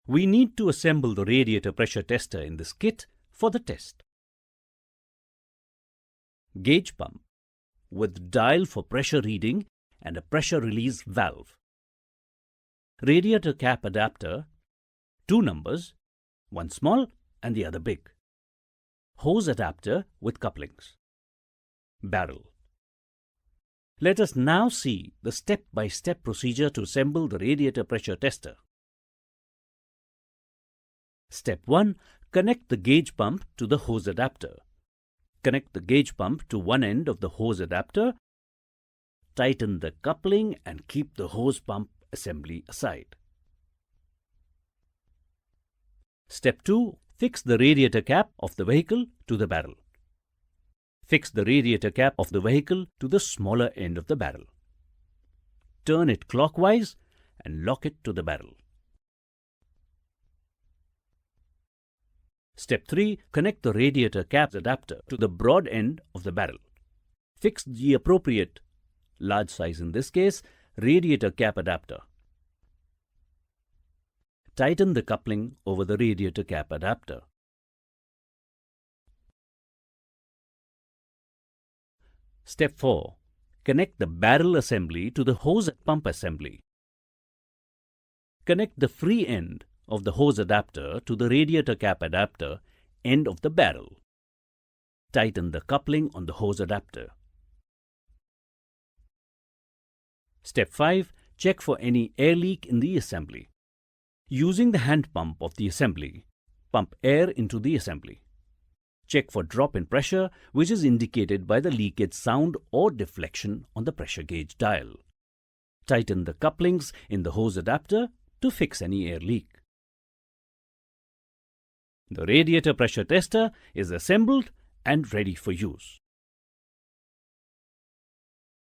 We need to assemble the radiator pressure tester in this kit for the test. Gauge pump with dial for pressure reading and a pressure release valve. Radiator cap adapter, 2 numbers, one small and the other big. Hose adapter with couplings. Barrel. Let us now see the step-by-step procedure to assemble the radiator pressure tester. Step 1. Connect the gauge pump to the hose adapter. Connect the gauge pump to one end of the hose adapter. Tighten the coupling and keep the hose pump assembly aside. Step 2. Fix the radiator cap of the vehicle to the barrel. Fix the radiator cap of the vehicle to the smaller end of the barrel. Turn it clockwise and lock it to the barrel. Step 3. Connect the radiator cap adapter to the broad end of the barrel. Fix the appropriate, large size in this case, radiator cap adapter. Tighten the coupling over the radiator cap adapter. Step 4. Connect the barrel assembly to the hose pump assembly. Connect the free end of the hose adapter to the radiator cap adapter end of the barrel. Tighten the coupling on the hose adapter. Step 5. Check for any air leak in the assembly. Using the hand pump of the assembly, pump air into the assembly. Check for drop in pressure, which is indicated by the leakage sound or deflection on the pressure gauge dial. Tighten the couplings in the hose adapter to fix any air leak. The radiator pressure tester is assembled and ready for use.